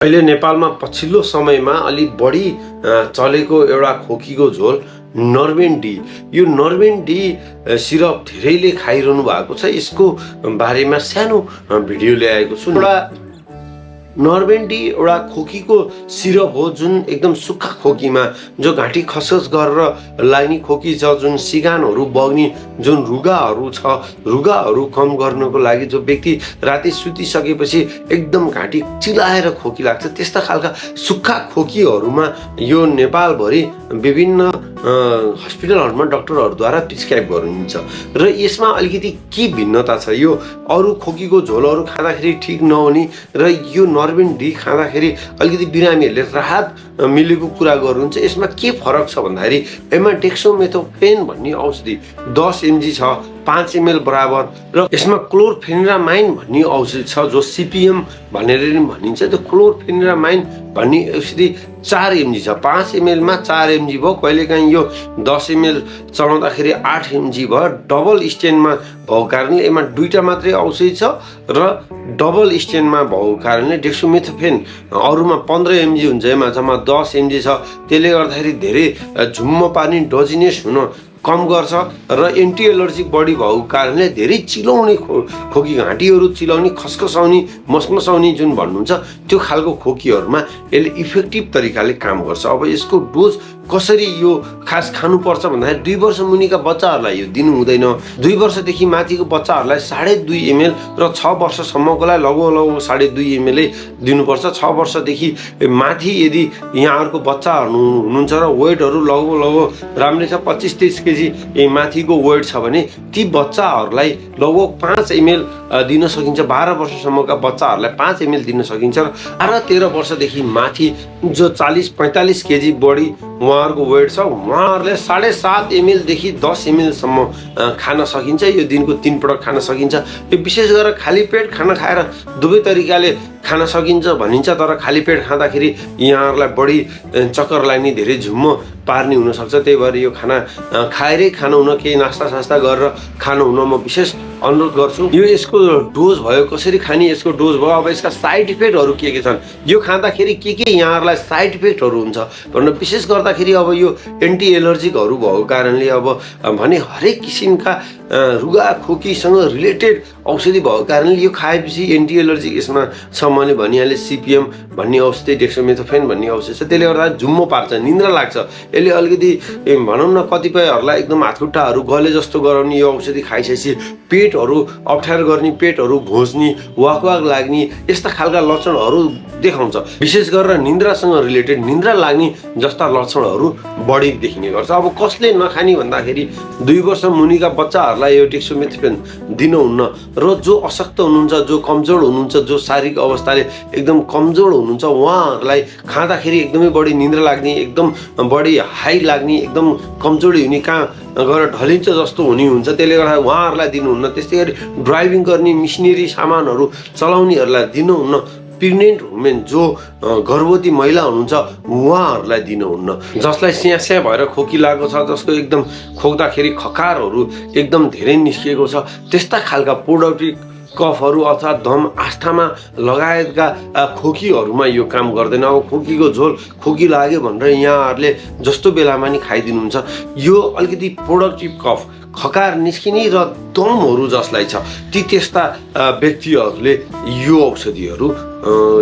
अहिले नेपालमा पछिल्लो समयमा अलिक बढी चलेको एउटा खोकीको झोल नर्भेन्ट डी। यो नर्भेन्ट डी सिरप धेरैले खाइरहनु भएको छ। यसको बारेमा सानो भिडियो ल्याएको छु। एउटा नर्भेन्ट डी एउटा खोकीको सिरप हो जुन एकदम सुक्खा खोकीमा जो घाँटी खसखस गरेर लाग्ने खोकी छ, जुन सिगानहरू बग्ने जुन रुगाहरू छ, रुगाहरू कम गर्नको लागि जो व्यक्ति राति सुतिसकेपछि एकदम घाँटी चिलाएर खोकी लाग्छ, त्यस्ता खालका सुक्खा खोकीहरूमा यो नेपालभरि विभिन्न हस्पिटलहरूमा डाक्टरहरूद्वारा प्रिस्क्राइब गरिन्छ। र यसमा अलिकति के भिन्नता छ, यो अरू खोकीको झोलहरू खाँदाखेरि ठिक नहुने र यो नर्भेन्ट डी खाँदाखेरि अलिकति बिरामीहरूले राहत मिलेको कुरा गर्नुहुन्छ। यसमा के फरक छ भन्दाखेरि यसमा डेक्स्ट्रोमेथोर्फेन भन्ने औषधि 10 mg छ, 5 ml बराबर, र यसमा क्लोरफेनिरामाइन भन्ने औषधि छ जो CPM भनेर भनिन्छ। त्यो क्लोरफेनिरामाइन भन्ने औषधि 4 mg छ। 5 ml मा 4 mg भयो, कहिलेकाहीँ यो 10 ml चलाउँदाखेरि 8 mg भयो। डबल स्ट्रेनमा भएको कारणले यसमा दुईटा मात्रै औषधि छ र डबल स्ट्रेनमा भएको कारणले डेक्स्ट्रोमेथोर्फेन अरूमा 15 mg हुन्छ, यसमा जम्मा 10 mg छ। त्यसले गर्दाखेरि धेरै झुम्म पार्ने डजिनेस हुन कम गर्छ र एन्टी एलर्जिक बडी भएको कारणले धेरै चिलाउने खोकी, घाँटीहरू चिलाउने, खसखसाउने, मसमसाउने जुन भन्नुहुन्छ त्यो खालको खोकीहरूमा यसले इफेक्टिभ तरिकाले काम गर्छ। अब यसको डोज कसरी यो खास खानुपर्छ भन्दाखेरि 2 वर्ष मुनिका बच्चाहरूलाई यो दिनु हुँदैन। 2 वर्षदेखि माथिको बच्चाहरूलाई 2.5 ml र 6 वर्षसम्मकोलाई लगभग 2.5 ml दिनुपर्छ। 6 वर्षदेखि माथि यदि यहाँहरूको बच्चाहरू हुनुहुन्छ र वेटहरू लगभग राम्रै छ, 25-30 kg माथिको वेट छ भने ती बच्चाहरूलाई लगभग 5 ml दिन सकिन्छ। 12 वर्षसम्मका बच्चाहरूलाई 5 ml दिन सकिन्छ र 12-13 वर्षदेखि माथि जो 40-45 kg बढी उहाँहरूको वेट छ, उहाँहरूले 7.5 ml देखि 10 ml सम्म खान सकिन्छ। यो दिनको 3 पटक खान सकिन्छ। यो विशेष गरेर खाली पेट खाना खाएर दुवै तरिकाले खान सकिन्छ भनिन्छ, तर खाली पेट खाँदाखेरि यहाँहरूलाई बढी चक्कर लाग्ने, धेरै झुम्म पार्ने हुनसक्छ। त्यही भएर यो खाना खाएरै खानु हुन, केही नास्ता सास्ता गरेर खानु हुन म विशेष अनुरोध गर्छु। यो यसको डोज भयो, कसरी खाने यसको डोज भयो। अब यसका साइड इफेक्टहरू के छन्, यो खाँदाखेरि के यहाँहरूलाई साइड इफेक्टहरू हुन्छ भनेर विशेष गर्दाखेरि अब यो एन्टी एलर्जिकहरू भएको कारणले अब भने हरेक किसिमका रुगा खोकीसँग रिलेटेड औषधि भएको कारणले यो खाएपछि एन्टी एलर्जिक यसमा छ। मैले भनिहालेँ CPM भन्ने औषधि, डेक्स्ट्रोमेथोर्फेन भन्ने औषधि छ। त्यसले गर्दा झुम्म पार्छ, निन्द्रा लाग्छ। यसले अलिकति भनौँ न कतिपयहरूलाई एकदम हातखुट्टाहरू गले जस्तो गराउने यो औषधि खाइसकेपछि पेटहरू अप्ठ्यारो गर्ने, पेटहरू घोच्ने, वाक लाग्ने यस्ता खालका लक्षणहरू देखाउँछ। विशेष गरेर निन्द्रासँग रिलेटेड, निन्द्रा लाग्ने जस्ता लक्षणहरू बढी देखिने गर्छ। अब कसले नखाने भन्दाखेरि 2 वर्ष मुनिका बच्चाहरूलाई यो डेक्स्ट्रोमेथोर्फेन दिनुहुन्न र जो अशक्त हुनुहुन्छ, जो कमजोर हुनुहुन्छ, जो शारीरिक अवस्थाले एकदम कमजोर हुनुहुन्छ, उहाँहरूलाई खाँदाखेरि एकदमै बढी निन्द्रा लाग्ने, एकदम बढी हाई लाग्ने, एकदम कमजोरी हुने, कहाँ गएर ढलिन्छ जस्तो हुने हुन्छ। त्यसले गर्दा उहाँहरूलाई दिनुहुन्न। त्यस्तै गरी ड्राइभिङ गर्ने, मिसनरी सामानहरू चलाउनेहरूलाई दिनुहुन्न। प्रेग्नेन्ट वुमेन जो गर्भवती महिला हुनुहुन्छ उहाँहरूलाई दिनुहुन्न। जसलाई स्यास्या भएर खोकी लागेको छ, जसको एकदम खोक्दाखेरि खकारहरू एकदम धेरै निस्किएको छ, त्यस्ता खालका प्रोडक्टिभ कफहरू अथवा दम, आस्थामा लगायतका खोकीहरूमा यो काम गर्दैन। अब खोकीको झोल, खोकी लाग्यो भनेर यहाँहरूले जस्तो बेलामा नि खाइदिनुहुन्छ। यो अलिकति प्रोडक्टिभ कफ, खकार निस्किने र दमहरू जसलाई छ, त्यस्ता व्यक्तिहरूले यो औषधिहरू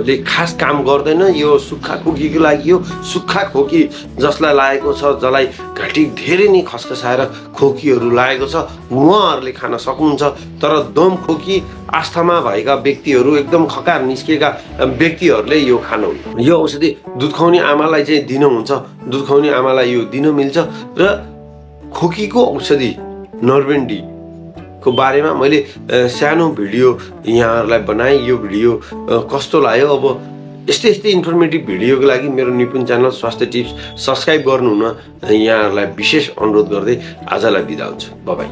ले खास काम गर्दैन। यो सुक्खा खोकीको लागि, यो सुक्खा खोकी जसलाई लागेको छ, जसलाई घाँटी धेरै नै खसखसाएर खोकीहरू लागेको छ, उहाँहरूले खान सक्नुहुन्छ। तर दम, खोकी, आस्थामा भएका व्यक्तिहरू, एकदम खकार निस्केका व्यक्तिहरूले यो खानुहुन्न। यो औषधि दुध खुवाउने आमालाई चाहिँ दिनुहुन्छ, दुध खुवाउने आमालाई यो दिन मिल्छ। र खोकीको औषधि नर्भेन्ट डी को बारेमा मैले सानो भिडियो यहाँहरूलाई बनाएँ। यो भिडियो कस्तो लाग्यो, अब यस्तै इन्फर्मेटिभ भिडियोको लागि मेरो निपुण च्यानल स्वास्थ्य टिप्स सब्सक्राइब गर्नुहुन यहाँहरूलाई विशेष अनुरोध गर्दै आजलाई बिदा हुन्छु। Bye bye.